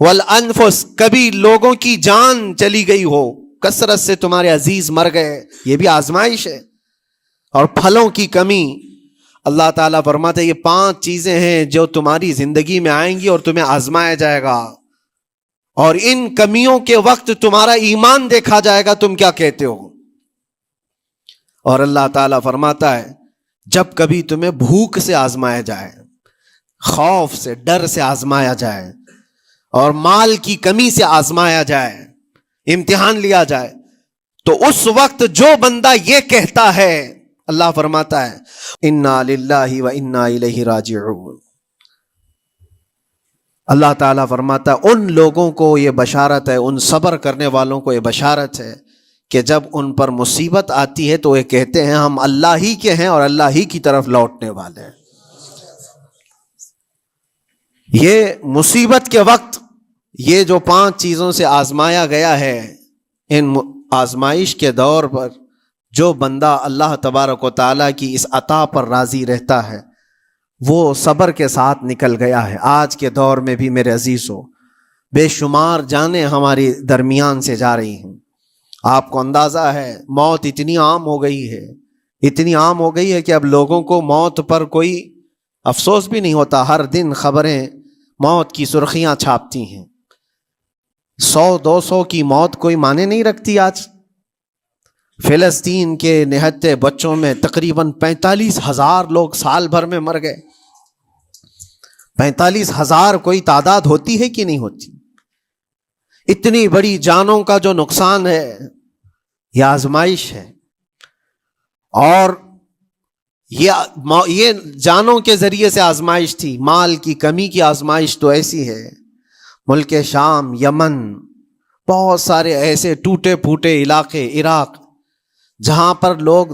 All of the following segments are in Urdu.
والانفس، کبھی لوگوں کی جان چلی گئی ہو، کثرت سے تمہارے عزیز مر گئے، یہ بھی آزمائش ہے، اور پھلوں کی کمی۔ اللہ تعالیٰ فرماتے ہیں یہ 5 چیزیں ہیں جو تمہاری زندگی میں آئیں گی اور تمہیں آزمایا جائے گا، اور ان کمیوں کے وقت تمہارا ایمان دیکھا جائے گا تم کیا کہتے ہو۔ اور اللہ تعالیٰ فرماتا ہے جب کبھی تمہیں بھوک سے آزمایا جائے، خوف سے، ڈر سے آزمایا جائے، اور مال کی کمی سے آزمایا جائے، امتحان لیا جائے، تو اس وقت جو بندہ یہ کہتا ہے، اللہ فرماتا ہے انا للہ و انا الیہ راجعون۔ اللہ تعالیٰ فرماتا ہے ان لوگوں کو یہ بشارت ہے، ان صبر کرنے والوں کو یہ بشارت ہے کہ جب ان پر مصیبت آتی ہے تو یہ کہتے ہیں ہم اللہ ہی کے ہیں اور اللہ ہی کی طرف لوٹنے والے ہیں۔ یہ مصیبت کے وقت یہ جو 5 چیزوں سے آزمایا گیا ہے، ان آزمائش کے دور پر جو بندہ اللہ تبارک و تعالیٰ کی اس عطا پر راضی رہتا ہے وہ صبر کے ساتھ نکل گیا ہے۔ آج کے دور میں بھی میرے عزیزو بے شمار جانیں ہماری درمیان سے جا رہی ہیں۔ آپ کو اندازہ ہے موت اتنی عام ہو گئی ہے، اتنی عام ہو گئی ہے کہ اب لوگوں کو موت پر کوئی افسوس بھی نہیں ہوتا۔ ہر دن خبریں موت کی سرخیاں چھاپتی ہیں، 100-200 کی موت کوئی معنی نہیں رکھتی۔ آج فلسطین کے نہتے بچوں میں تقریباً 45,000 لوگ سال بھر میں مر گئے۔ 45,000 کوئی تعداد ہوتی ہے کہ نہیں ہوتی؟ اتنی بڑی جانوں کا جو نقصان ہے یہ آزمائش ہے، اور یہ جانوں کے ذریعے سے آزمائش تھی۔ مال کی کمی کی آزمائش تو ایسی ہے، ملک شام، یمن، بہت سارے ایسے ٹوٹے پھوٹے علاقے، عراق، جہاں پر لوگ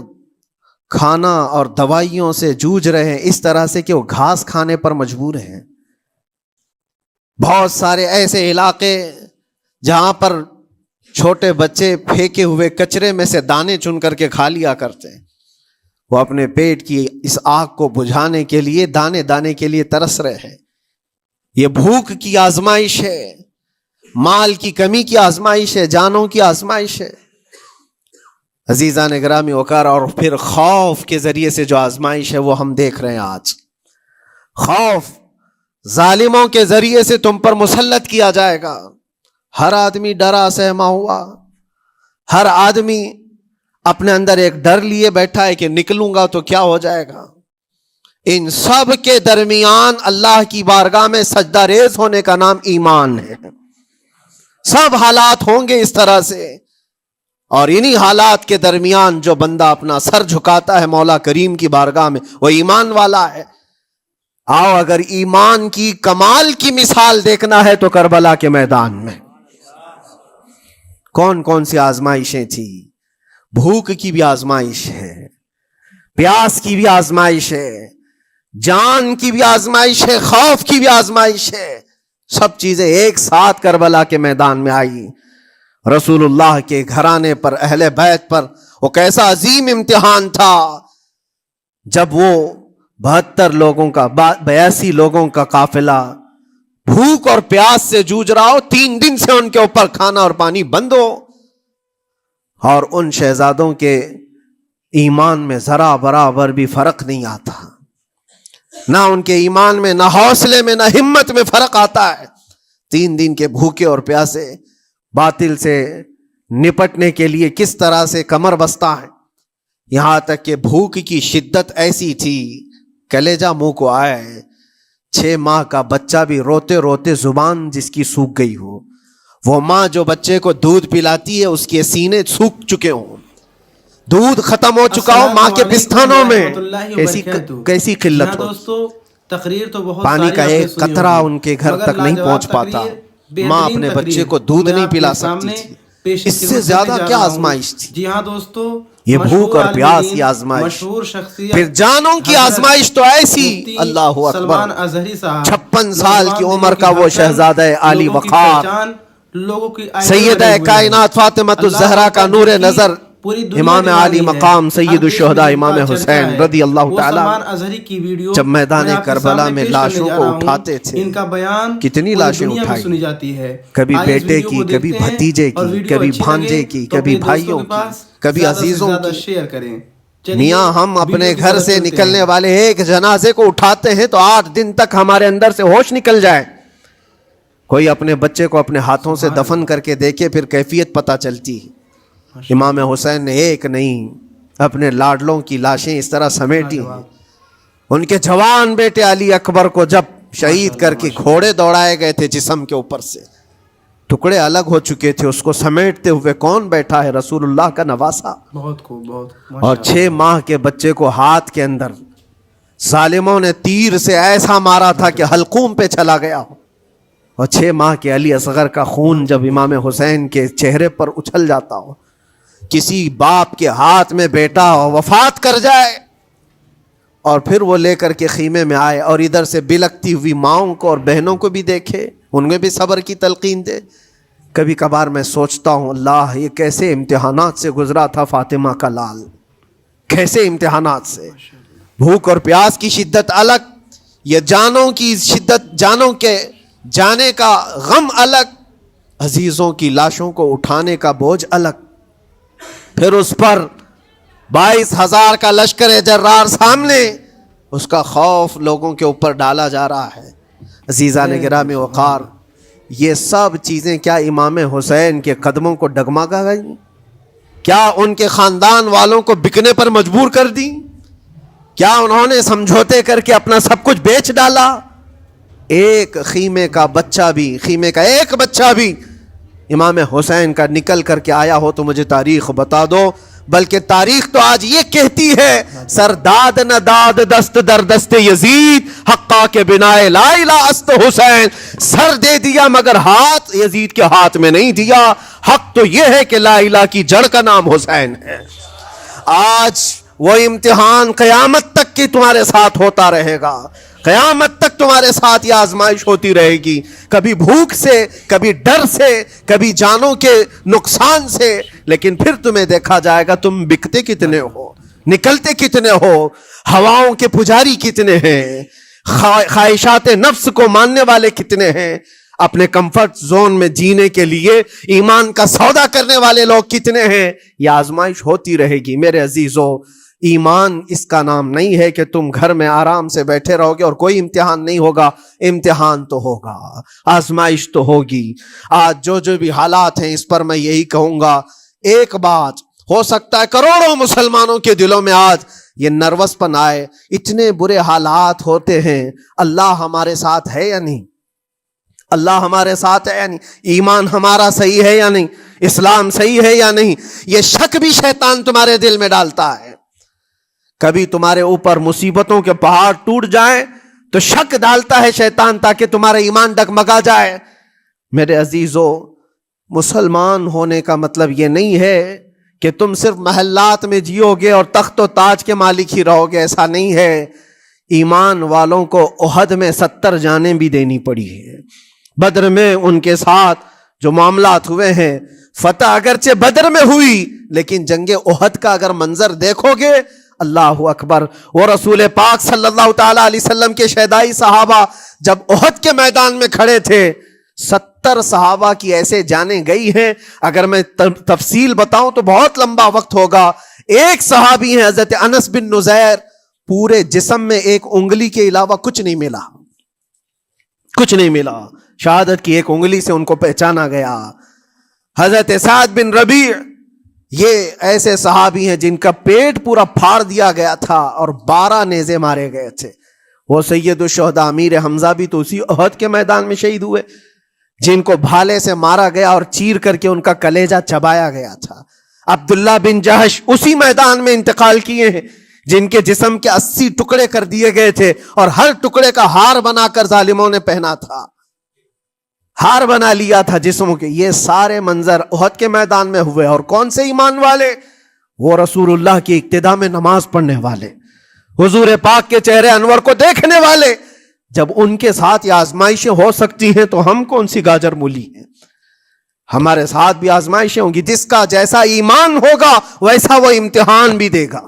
کھانا اور دوائیوں سے جوجھ رہے ہیں اس طرح سے کہ وہ گھاس کھانے پر مجبور ہیں۔ بہت سارے ایسے علاقے جہاں پر چھوٹے بچے پھینکے ہوئے کچرے میں سے دانے چن کر کے کھا لیا کرتے ہیں، وہ اپنے پیٹ کی اس آگ کو بجھانے کے لیے دانے دانے کے لیے ترس رہے ہیں۔ یہ بھوک کی آزمائش ہے، مال کی کمی کی آزمائش ہے، جانوں کی آزمائش ہے۔ عزیزان گرامی وقار، اور پھر خوف کے ذریعے سے جو آزمائش ہے وہ ہم دیکھ رہے ہیں آج۔ خوف ظالموں کے ذریعے سے تم پر مسلط کیا جائے گا۔ ہر آدمی ڈرا سہما ہوا، ہر آدمی اپنے اندر ایک ڈر لیے بیٹھا ہے کہ نکلوں گا تو کیا ہو جائے گا۔ ان سب کے درمیان اللہ کی بارگاہ میں سجدہ ریز ہونے کا نام ایمان ہے۔ سب حالات ہوں گے اس طرح سے، اور انہی حالات کے درمیان جو بندہ اپنا سر جھکاتا ہے مولا کریم کی بارگاہ میں وہ ایمان والا ہے۔ آؤ اگر ایمان کی کمال کی مثال دیکھنا ہے تو کربلا کے میدان میں کون کون سی آزمائشیں تھی۔ بھوک کی بھی آزمائش ہے، پیاس کی بھی آزمائش ہے، جان کی بھی آزمائش ہے، خوف کی بھی آزمائش ہے۔ سب چیزیں ایک ساتھ کربلا کے میدان میں آئی۔ رسول اللہ کے گھرانے پر، اہل بیت پر وہ کیسا عظیم امتحان تھا جب وہ 72 لوگوں کا 82 لوگوں کا قافلہ بھوک اور پیاس سے جوجھ رہا ہو، 3 دن سے ان کے اوپر کھانا اور پانی بند ہو، اور ان شہزادوں کے ایمان میں ذرا برابر بھی فرق نہیں آتا، نہ ان کے ایمان میں، نہ حوصلے میں، نہ ہمت میں فرق آتا ہے۔ 3 دن کے بھوکے اور پیاسے باطل سے نپٹنے کے لیے کس طرح سے کمر بستہ ہے، یہاں تک کہ بھوک کی شدت ایسی تھی کلیجہ منہ کو آئے، 6 ماہ کا بچہ بھی روتے روتے زبان جس کی سوکھ گئی ہو، وہ ماں جو بچے کو دودھ پلاتی ہے اس کے سینے سوکھ چکے ہوں، دودھ ختم ہو چکا ہو ماں کے پستانوں میں، کیسی قلت ہو۔ تقریر تو بہت پانی کا ایک قطرہ ان کے گھر تک نہیں پہنچ پاتا، ماں اپنے بچے کو دودھ نہیں پلا سکتی تھی، اس سے زیادہ کیا آزمائش تھی۔ جی ہاں دوستو، یہ بھوک اور پیاس کی آزمائش، پھر جانوں کی آزمائش تو ایسی، اللہ اکبر، 56 سال کی عمر کا وہ شہزادہ عالی وقار، سیدہ کائنات فاطمہ الزہرا کا نور نظر پوری دنیا امام علی دیوانی ہے۔ مقام سید ہر دیش میں الشہداء جن کا امام چرچا حسین ہے، رضی اللہ وہ تعالیٰ سلمان اظہری کی ویڈیو جب میدان میں آپ کے کربلا سامنے میں پیش کرنے لاشوں جا کو رہا ہوں۔ اٹھاتے تھے، ان کا بیان کتنی پوری لاشیں دنیا میں اٹھائی، سنی جاتی ہے۔ کبھی آئیے اس بیٹے ویڈیو کی، کو کبھی دیکھتے ہیں، بھتیجے اور کی، ویڈیو کبھی اچھی بھانجے لگے کی، تو کبھی اپنے بھائیوں دوستوں کے کی، پاس کبھی زیادہ سے عزیزوں زیادہ کی۔ شیئر کریں۔ چلیے میاں ہم ویڈیو اپنے کی گھر طرف سے چلتے نکلنے ہیں۔ والے ایک جنازے کو اٹھاتے ہیں تو 8 دن تک ہمارے اندر سے ہوش نکل جائے۔ کوئی اپنے بچے کو اپنے ہاتھوں سے دفن کر کے دیکھے، پھر کیفیت پتہ چلتی ہے۔ امام حسین نے ایک نہیں اپنے لاڈلوں کی لاشیں اس طرح سمیٹی ہیں۔ ان کے جوان بیٹے علی اکبر کو جب شہید کر کے گھوڑے دوڑائے گئے تھے جسم کے اوپر سے، ٹکڑے الگ ہو چکے تھے، اس کو سمیٹتے ہوئے کون بیٹھا ہے؟ رسول اللہ کا نواسا۔ بہت خوب، بہت اور 6 ماہ کے بچے کو ہاتھ کے اندر ظالموں نے تیر سے ایسا مارا تھا کہ حلقوم پہ چلا گیا ہو، اور 6 ماہ کے علی اصغر کا خون جب امام حسین کے چہرے پر اچھل جاتا ہو، کسی باپ کے ہاتھ میں بیٹا وفات کر جائے اور پھر وہ لے کر کے خیمے میں آئے اور ادھر سے بلکتی ہوئی ماؤں کو اور بہنوں کو بھی دیکھے، ان میں بھی صبر کی تلقین دے۔ کبھی کبھار میں سوچتا ہوں اللہ یہ کیسے امتحانات سے گزرا تھا فاطمہ کا لال، کیسے امتحانات سے، بھوک اور پیاس کی شدت الگ، یہ جانوں کی شدت، جانوں کے جانے کا غم الگ، عزیزوں کی لاشوں کو اٹھانے کا بوجھ الگ، پھر اس پر 22,000 کا لشکر جرار سامنے، اس کا خوف لوگوں کے اوپر ڈالا جا رہا ہے۔ عزیزان گرامی وقار، یہ سب چیزیں کیا امام حسین کے قدموں کو ڈگمگا گئیں؟ کیا ان کے خاندان والوں کو بکنے پر مجبور کر دیں؟ کیا انہوں نے سمجھوتے کر کے اپنا سب کچھ بیچ ڈالا؟ ایک خیمے کا بچہ بھی، خیمے کا ایک بچہ بھی امام حسین کا نکل کر کے آیا ہو تو مجھے تاریخ بتا دو۔ بلکہ تاریخ تو آج یہ کہتی ہے، سر داد نہ داد دست در دست یزید، حقا کے بنا لا الہ است حسین، سر دے دیا مگر ہاتھ یزید کے ہاتھ میں نہیں دیا۔ حق تو یہ ہے کہ لا الہ کی جڑ کا نام حسین ہے۔ آج وہ امتحان قیامت تک کی تمہارے ساتھ ہوتا رہے گا، قیامت تک تمہارے ساتھ یہ آزمائش ہوتی رہے گی، کبھی بھوک سے، کبھی ڈر سے، کبھی جانوں کے نقصان سے، لیکن پھر تمہیں دیکھا جائے گا تم بکتے کتنے ہو، نکلتے کتنے ہو، ہواؤں کے پجاری کتنے ہیں، خواہشات نفس کو ماننے والے کتنے ہیں، اپنے کمفرٹ زون میں جینے کے لیے ایمان کا سودا کرنے والے لوگ کتنے ہیں۔ یہ آزمائش ہوتی رہے گی میرے عزیزو۔ ایمان اس کا نام نہیں ہے کہ تم گھر میں آرام سے بیٹھے رہو گے اور کوئی امتحان نہیں ہوگا، امتحان تو ہوگا، آزمائش تو ہوگی۔ آج جو بھی حالات ہیں اس پر میں یہی کہوں گا، ایک بات ہو سکتا ہے کروڑوں مسلمانوں کے دلوں میں آج یہ نروس پن آئے، اتنے برے حالات ہوتے ہیں، اللہ ہمارے ساتھ ہے یا نہیں؟ اللہ ہمارے ساتھ ہے یا نہیں؟ ایمان ہمارا صحیح ہے یا نہیں؟ اسلام صحیح ہے یا نہیں؟ یہ شک بھی شیطان تمہارے دل میں ڈالتا ہے۔ کبھی تمہارے اوپر مصیبتوں کے پہاڑ ٹوٹ جائیں تو شک ڈالتا ہے شیطان تاکہ تمہارا ایمان ڈگمگا جائے۔ میرے عزیزو، مسلمان ہونے کا مطلب یہ نہیں ہے کہ تم صرف محلات میں جیو گے اور تخت و تاج کے مالک ہی رہو گے، ایسا نہیں ہے۔ ایمان والوں کو احد میں 70 جانیں بھی دینی پڑی ہے، بدر میں ان کے ساتھ جو معاملات ہوئے ہیں، فتح اگرچہ بدر میں ہوئی لیکن جنگ احد کا اگر منظر دیکھو گے، اللہ اکبر، وہ رسول پاک صلی اللہ تعالی علیہ وسلم کے شہدائی صحابہ جب احد کے میدان میں کھڑے تھے، 70 صحابہ کی ایسے جانیں گئی ہیں، اگر میں تفصیل بتاؤں تو بہت لمبا وقت ہوگا۔ ایک صحابی ہیں حضرت انس بن نزیر، پورے جسم میں ایک انگلی کے علاوہ کچھ نہیں ملا، کچھ نہیں ملا، شہادت کی ایک انگلی سے ان کو پہچانا گیا۔ حضرت سعد بن ربیع، یہ ایسے صحابی ہیں جن کا پیٹ پورا پھاڑ دیا گیا تھا اور 12 نیزے مارے گئے تھے۔ وہ سید الشہداء امیر حمزہ بھی تو اسی احد کے میدان میں شہید ہوئے، جن کو بھالے سے مارا گیا اور چیر کر کے ان کا کلیجہ چبایا گیا تھا۔ عبداللہ بن جہش اسی میدان میں انتقال کیے ہیں، جن کے جسم کے 80 ٹکڑے کر دیے گئے تھے اور ہر ٹکڑے کا ہار بنا کر ظالموں نے پہنا تھا، ہار بنا لیا تھا جسموں کے۔ یہ سارے منظر احد کے میدان میں ہوئے، اور کون سے ایمان والے؟ وہ رسول اللہ کی اقتداء میں نماز پڑھنے والے، حضور پاک کے چہرے انور کو دیکھنے والے۔ جب ان کے ساتھ یہ آزمائشیں ہو سکتی ہیں تو ہم کون سی گاجر مولی ہیں؟ ہمارے ساتھ بھی آزمائشیں ہوں گی. جس کا جیسا ایمان ہوگا ویسا وہ امتحان بھی دے گا,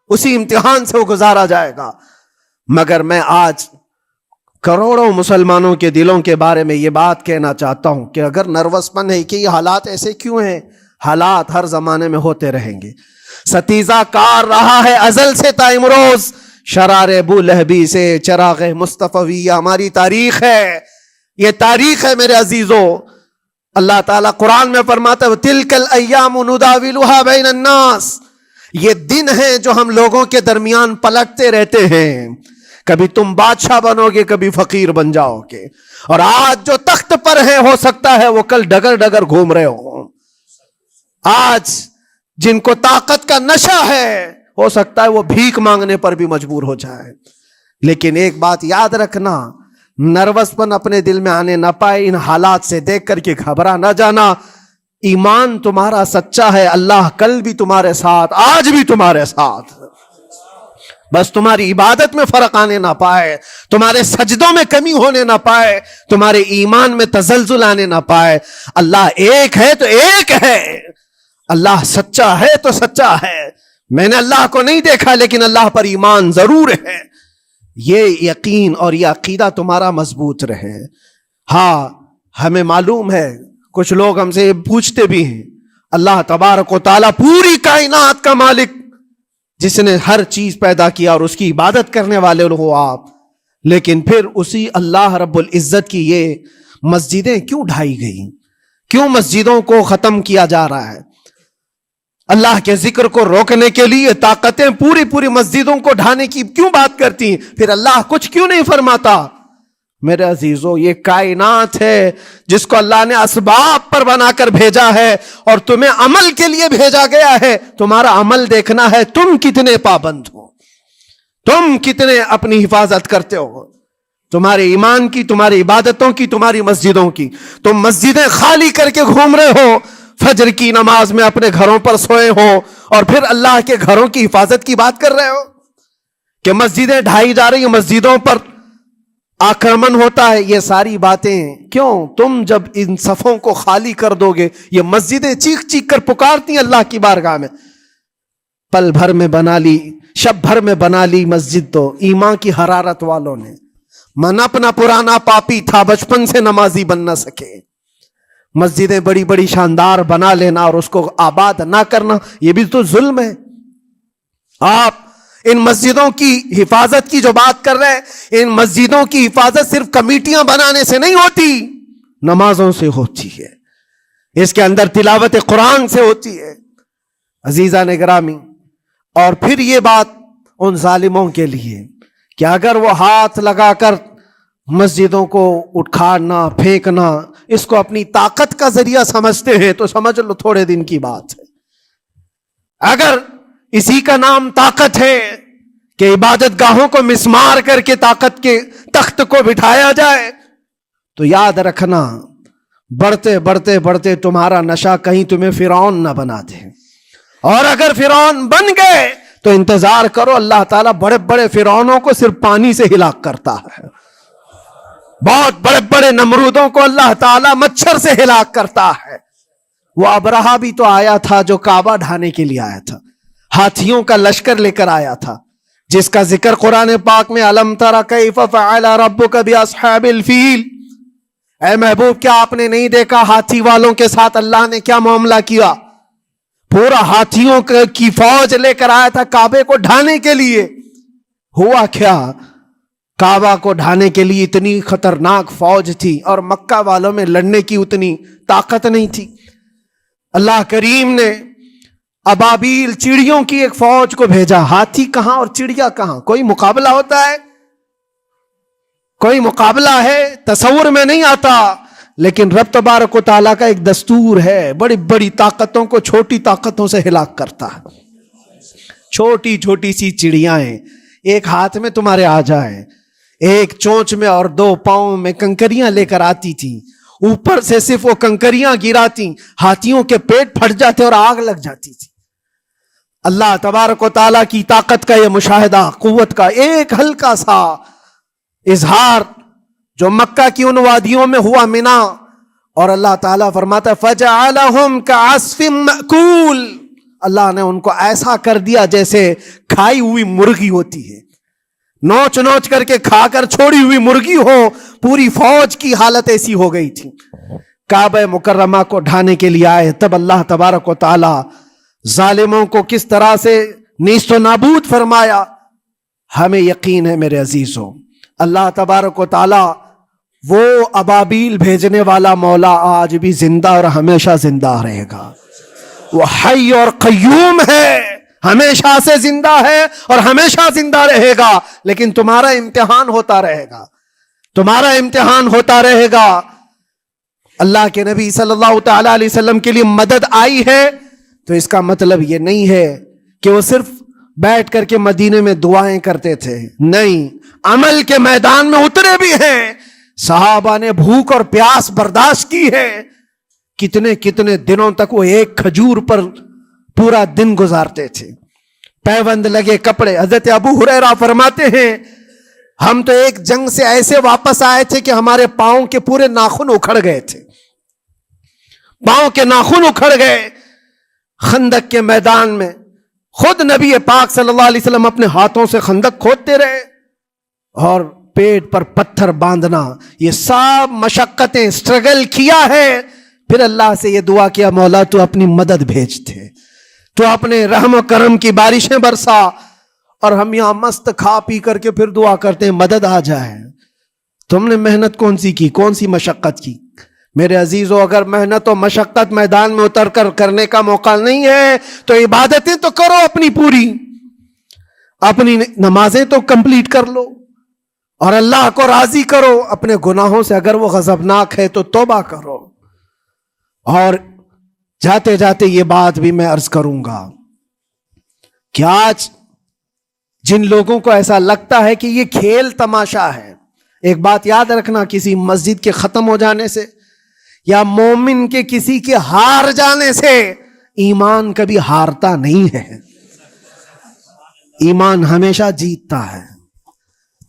اسی امتحان سے وہ گزارا جائے گا. مگر میں آج کروڑوں مسلمانوں کے دلوں کے بارے میں یہ بات کہنا چاہتا ہوں کہ اگر نروس پن ہے کہ یہ حالات ایسے کیوں ہیں, حالات ہر زمانے میں ہوتے رہیں گے. ستیزہ کار رہا ہے ازل سے تا امروز, شرار ابو لہبی سے چراغ مصطفی. ہماری تاریخ ہے, یہ تاریخ ہے میرے عزیزوں. اللہ تعالیٰ قرآن میں فرماتا ہے تلک الایام نداولها بین الناس, یہ دن ہیں جو ہم لوگوں کے درمیان پلٹتے رہتے ہیں. کبھی تم بادشاہ بنو گے, کبھی فقیر بن جاؤ گے. اور آج جو تخت پر ہیں ہو سکتا ہے وہ کل ڈگر ڈگر گھوم رہے ہوں. آج جن کو طاقت کا نشہ ہے ہو سکتا ہے وہ بھیک مانگنے پر بھی مجبور ہو جائے. لیکن ایک بات یاد رکھنا, نروس پن اپنے دل میں آنے نہ پائے. ان حالات سے دیکھ کر کے گھبرا نہ جانا. ایمان تمہارا سچا ہے, اللہ کل بھی تمہارے ساتھ, آج بھی تمہارے ساتھ. بس تمہاری عبادت میں فرق آنے نہ پائے, تمہارے سجدوں میں کمی ہونے نہ پائے, تمہارے ایمان میں تزلزل آنے نہ پائے. اللہ ایک ہے تو ایک ہے, اللہ سچا ہے تو سچا ہے. میں نے اللہ کو نہیں دیکھا لیکن اللہ پر ایمان ضرور ہے. یہ یقین اور یہ عقیدہ تمہارا مضبوط رہے. ہاں ہمیں معلوم ہے, کچھ لوگ ہم سے پوچھتے بھی ہیں, اللہ تبارک و تعالیٰ پوری کائنات کا مالک جس نے ہر چیز پیدا کیا اور اس کی عبادت کرنے والے ہو آپ, لیکن پھر اسی اللہ رب العزت کی یہ مسجدیں کیوں ڈھائی گئی, کیوں مسجدوں کو ختم کیا جا رہا ہے؟ اللہ کے ذکر کو روکنے کے لیے طاقتیں پوری مسجدوں کو ڈھانے کی کیوں بات کرتی ہیں؟ پھر اللہ کچھ کیوں نہیں فرماتا؟ میرے عزیزو, یہ کائنات ہے جس کو اللہ نے اسباب پر بنا کر بھیجا ہے اور تمہیں عمل کے لیے بھیجا گیا ہے. تمہارا عمل دیکھنا ہے, تم کتنے پابند ہو, تم کتنے اپنی حفاظت کرتے ہو, تمہارے ایمان کی, تمہاری عبادتوں کی, تمہاری مسجدوں کی. تم مسجدیں خالی کر کے گھوم رہے ہو, فجر کی نماز میں اپنے گھروں پر سوئے ہو اور پھر اللہ کے گھروں کی حفاظت کی بات کر رہے ہو کہ مسجدیں ڈھائی جا رہی ہیں, مسجدوں پر آکرمن ہوتا ہے. یہ ساری باتیں کیوں؟ تم جب ان صفوں کو خالی کر دو گے, یہ مسجدیں چیخ چیخ کر پکارتی ہیں اللہ کی بارگاہ میں. پل بھر میں بنا لی, شب بھر میں بنا لی مسجد تو ایمان کی حرارت والوں نے. من اپنا پرانا پاپی تھا, بچپن سے نمازی بن نہ سکے. مسجدیں بڑی بڑی شاندار بنا لینا اور اس کو آباد نہ کرنا, یہ بھی تو ظلم ہے. آپ ان مسجدوں کی حفاظت کی جو بات کر رہے ہیں, ان مسجدوں کی حفاظت صرف کمیٹیاں بنانے سے نہیں ہوتی, نمازوں سے ہوتی ہے, اس کے اندر تلاوت قرآن سے ہوتی ہے. عزیزان گرامی, اور پھر یہ بات ان ظالموں کے لیے کہ اگر وہ ہاتھ لگا کر مسجدوں کو اٹھانا پھینکنا اس کو اپنی طاقت کا ذریعہ سمجھتے ہیں تو سمجھ لو تھوڑے دن کی بات ہے. اگر اسی کا نام طاقت ہے کہ عبادت گاہوں کو مسمار کر کے طاقت کے تخت کو بٹھایا جائے, تو یاد رکھنا بڑھتے بڑھتے بڑھتے تمہارا نشہ کہیں تمہیں فرعون نہ بنا دے. اور اگر فرعون بن گئے تو انتظار کرو, اللہ تعالیٰ بڑے بڑے فرعونوں کو صرف پانی سے ہلاک کرتا ہے. بہت بڑے بڑے نمرودوں کو اللہ تعالیٰ مچھر سے ہلاک کرتا ہے. وہ ابرہا بھی تو آیا تھا جو کعبہ ڈھانے کے لیے آیا تھا, ہاتھیوں کا لشکر لے کر آیا تھا, جس کا ذکر قرآن پاک میں الم تر کیف فعل ربک باصحاب الفیل. اے محبوب, کیا آپ نے نہیں دیکھا ہاتھی والوں کے ساتھ اللہ نے کیا معاملہ کیا؟ پورا ہاتھیوں کی فوج لے کر آیا تھا کعبے کو ڈھانے کے لیے. ہوا کیا؟ کعبہ کو ڈھانے کے لیے اتنی خطرناک فوج تھی اور مکہ والوں میں لڑنے کی اتنی طاقت نہیں تھی. اللہ کریم نے ابابیل چڑیوں کی ایک فوج کو بھیجا. ہاتھی کہاں اور چڑیا کہاں؟ کوئی مقابلہ ہوتا ہے؟ کوئی مقابلہ ہے؟ تصور میں نہیں آتا. لیکن رب تبارک و تعالیٰ کا ایک دستور ہے, بڑی بڑی طاقتوں کو چھوٹی طاقتوں سے ہلاک کرتا ہے. چھوٹی چھوٹی سی چڑیاں ایک ہاتھ میں تمہارے آ جائے, ایک چونچ میں اور دو پاؤں میں کنکریاں لے کر آتی تھی, اوپر سے صرف وہ کنکریاں گراتی, ہاتھیوں کے پیٹ پھٹ جاتے اور آگ لگ جاتی تھی. اللہ تبارک و تعالیٰ کی طاقت کا یہ مشاہدہ, قوت کا ایک ہلکا سا اظہار جو مکہ کی ان وادیوں میں ہوا, منا اور اللہ تعالیٰ فرماتا ہے فَجَعَلَهُمْ كَعَصْفٍ مَأْكُولٍ، اللہ نے ان کو ایسا کر دیا جیسے کھائی ہوئی مرغی ہوتی ہے، نوچ نوچ کر کے کھا کر چھوڑی ہوئی مرغی ہو۔ پوری فوج کی حالت ایسی ہو گئی تھی۔ کعبہ مکرمہ کو ڈھانے کے لیے آئے، تب اللہ تبارک و تعالی ظالموں کو کس طرح سے نیست و نابود فرمایا۔ ہمیں یقین ہے میرے عزیزوں، اللہ تبارک و تعالی وہ ابابیل بھیجنے والا مولا آج بھی زندہ اور ہمیشہ زندہ رہے گا۔ وہ حی اور قیوم ہے، ہمیشہ سے زندہ ہے اور ہمیشہ زندہ رہے گا، لیکن تمہارا امتحان ہوتا رہے گا، تمہارا امتحان ہوتا رہے گا۔ اللہ کے نبی صلی اللہ تعالی علیہ وسلم کے لیے مدد آئی ہے تو اس کا مطلب یہ نہیں ہے کہ وہ صرف بیٹھ کر کے مدینے میں دعائیں کرتے تھے، نہیں، عمل کے میدان میں اترے بھی ہیں۔ صحابہ نے بھوک اور پیاس برداشت کی ہے، کتنے کتنے دنوں تک وہ ایک کھجور پر پورا دن گزارتے تھے، پیوند لگے کپڑے۔ حضرت ابو ہریرہ فرماتے ہیں ہم تو ایک جنگ سے ایسے واپس آئے تھے کہ ہمارے پاؤں کے پورے ناخن اکھڑ گئے تھے، پاؤں کے ناخن اکھڑ گئے۔ خندق کے میدان میں خود نبی پاک صلی اللہ علیہ وسلم اپنے ہاتھوں سے خندق کھودتے رہے، اور پیٹ پر پتھر باندھنا، یہ سب مشقتیں، سٹرگل کیا ہے۔ پھر اللہ سے یہ دعا کیا مولا تو اپنی مدد بھیج دے، تو اپنے رحم و کرم کی بارشیں برسا۔ اور ہم یہاں مست کھا پی کر کے پھر دعا کرتے ہیں مدد آ جائے۔ تم نے محنت کون سی کی، کون سی مشقت کی؟ میرے عزیزو، اگر محنت و مشقت میدان میں اتر کر کرنے کا موقع نہیں ہے تو عبادتیں تو کرو اپنی پوری، اپنی نمازیں تو کمپلیٹ کر لو اور اللہ کو راضی کرو۔ اپنے گناہوں سے اگر وہ غضبناک ہے تو توبہ کرو۔ اور جاتے جاتے یہ بات بھی میں عرض کروں گا کہ آج جن لوگوں کو ایسا لگتا ہے کہ یہ کھیل تماشا ہے، ایک بات یاد رکھنا، کسی مسجد کے ختم ہو جانے سے یا مومن کے کسی کے ہار جانے سے ایمان کبھی ہارتا نہیں ہے، ایمان ہمیشہ جیتتا ہے۔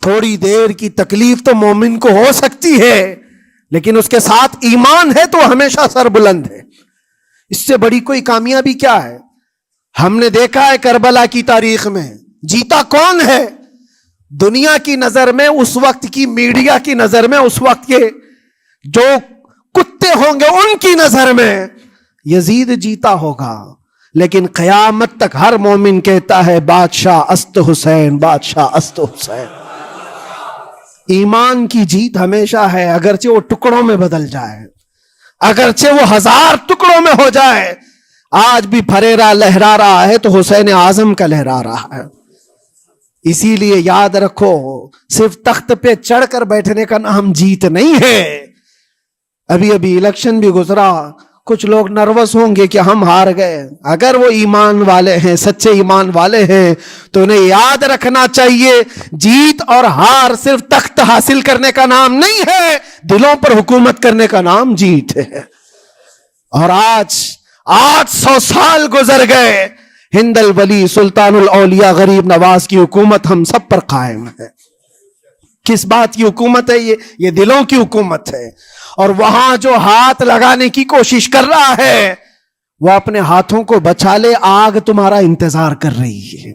تھوڑی دیر کی تکلیف تو مومن کو ہو سکتی ہے، لیکن اس کے ساتھ ایمان ہے تو ہمیشہ سر بلند ہے۔ اس سے بڑی کوئی کامیابی کیا ہے؟ ہم نے دیکھا ہے کربلا کی تاریخ میں جیتا کون ہے؟ دنیا کی نظر میں، اس وقت کی میڈیا کی نظر میں، اس وقت کے جو کتے ہوں گے ان کی نظر میں یزید جیتا ہوگا، لیکن قیامت تک ہر مومن کہتا ہے بادشاہ است حسین، بادشاہ است حسین۔ ایمان کی جیت ہمیشہ ہے، اگرچہ وہ ٹکڑوں میں بدل جائے، اگرچہ وہ 1000 ٹکڑوں میں ہو جائے۔ آج بھی پھریرا لہرا رہا ہے تو حسین اعظم کا لہرا رہا ہے۔ اسی لیے یاد رکھو، صرف تخت پہ چڑھ کر بیٹھنے کا نام جیت نہیں ہے۔ ابھی ابھی الیکشن بھی گزرا، کچھ لوگ نروس ہوں گے کہ ہم ہار گئے۔ اگر وہ ایمان والے ہیں، سچے ایمان والے ہیں، تو انہیں یاد رکھنا چاہیے جیت اور ہار صرف تخت حاصل کرنے کا نام نہیں ہے، دلوں پر حکومت کرنے کا نام جیت ہے۔ اور آج 800 سال گزر گئے، ہند الولی سلطان الاولیاء غریب نواز کی حکومت ہم سب پر قائم ہے۔ کس بات کی حکومت ہے یہ دلوں کی حکومت ہے۔ اور وہاں جو ہاتھ لگانے کی کوشش کر رہا ہے وہ اپنے ہاتھوں کو بچا لے، آگ تمہارا انتظار کر رہی ہے،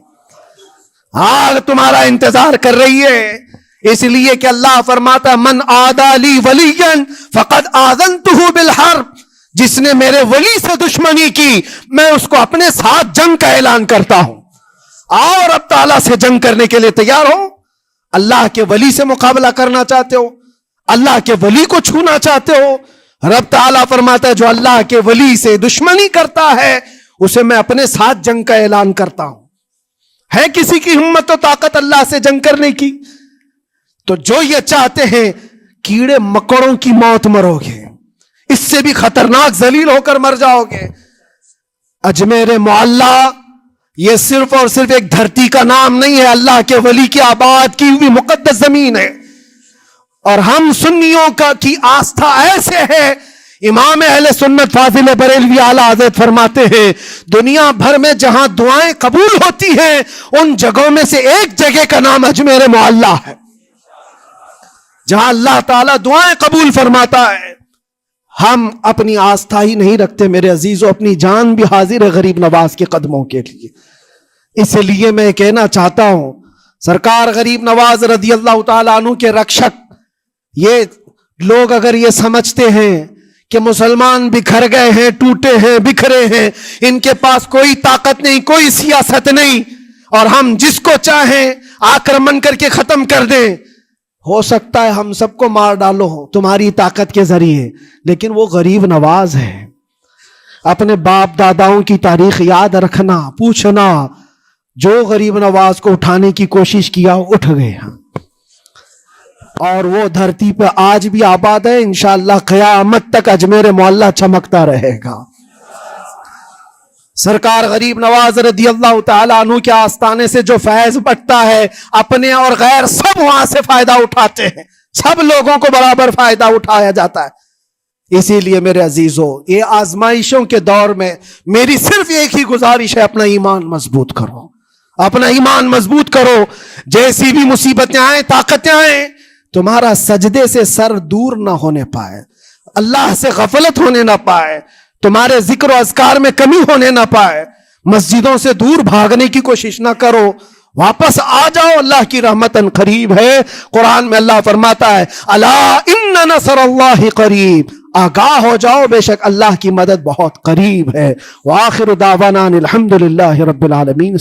آگ تمہارا انتظار کر رہی ہے۔ اس لیے کہ اللہ فرماتا من عادی لی ولیا فقد آذنتہ بالحرب، جس نے میرے ولی سے دشمنی کی میں اس کو اپنے ساتھ جنگ کا اعلان کرتا ہوں۔ اور اب تعالیٰ سے جنگ کرنے کے لیے تیار ہو؟ اللہ کے ولی سے مقابلہ کرنا چاہتے ہو؟ اللہ کے ولی کو چھونا چاہتے ہو؟ رب تعالیٰ فرماتا ہے جو اللہ کے ولی سے دشمنی کرتا ہے اسے میں اپنے ساتھ جنگ کا اعلان کرتا ہوں۔ ہے کسی کی ہمت و طاقت اللہ سے جنگ کرنے کی؟ تو جو یہ چاہتے ہیں کیڑے مکڑوں کی موت مرو گے، اس سے بھی خطرناک ذلیل ہو کر مر جاؤ گے۔ اجمیر معلیٰ یہ صرف اور صرف ایک دھرتی کا نام نہیں ہے، اللہ کے ولی کی آباد کی ہوئی مقدس زمین ہے۔ اور ہم سنیوں کی آستھا ایسے ہے، امام اہل سنت فاضل بریلوی اعلیٰ حضرت فرماتے ہیں دنیا بھر میں جہاں دعائیں قبول ہوتی ہیں ان جگہوں میں سے ایک جگہ کا نام اجمیر معلیٰ ہے، جہاں اللہ تعالیٰ دعائیں قبول فرماتا ہے۔ ہم اپنی آستھا ہی نہیں رکھتے میرے عزیزوں، اپنی جان بھی حاضر ہے غریب نواز کے قدموں کے لیے. اس لیے میں کہنا چاہتا ہوں سرکار غریب نواز رضی اللہ تعالیٰ عنہ کے رکشک، یہ لوگ اگر یہ سمجھتے ہیں کہ مسلمان بکھر گئے ہیں، ٹوٹے ہیں، بکھرے ہیں، ان کے پاس کوئی طاقت نہیں، کوئی سیاست نہیں، اور ہم جس کو چاہیں آکرمن کر کے ختم کر دیں، ہو سکتا ہے ہم سب کو مار ڈالو تمہاری طاقت کے ذریعے، لیکن وہ غریب نواز ہے. اپنے باپ داداؤں کی تاریخ یاد رکھنا، پوچھنا، جو غریب نواز کو اٹھانے کی کوشش کیا اٹھ گئے، اور وہ دھرتی پہ آج بھی آباد ہے. انشاءاللہ قیامت تک اجمیر معلیٰ چمکتا رہے گا. سرکار غریب نواز رضی اللہ تعالیٰ عنہ کے آستانے سے جو فیض بٹتا ہے، اپنے اور غیر سب وہاں سے فائدہ اٹھاتے ہیں، سب لوگوں کو برابر فائدہ اٹھایا جاتا ہے. اسی لیے میرے عزیزوں، یہ آزمائشوں کے دور میں میری صرف ایک ہی گزارش ہے، اپنا ایمان مضبوط کرو، اپنا ایمان مضبوط کرو. جیسی بھی مصیبتیں آئیں، طاقتیں آئیں، تمہارا سجدے سے سر دور نہ ہونے پائے، اللہ سے غفلت ہونے نہ پائے، تمہارے ذکر و اذکار میں کمی ہونے نہ پائے. مسجدوں سے دور بھاگنے کی کوشش نہ کرو، واپس آ جاؤ، اللہ کی رحمت قریب ہے. قرآن میں اللہ فرماتا ہے الا ان نصر اللہ قریب، آگاہ ہو جاؤ، بے شک اللہ کی مدد بہت قریب ہے. وآخر دعوانا الحمد للہ رب العالمین.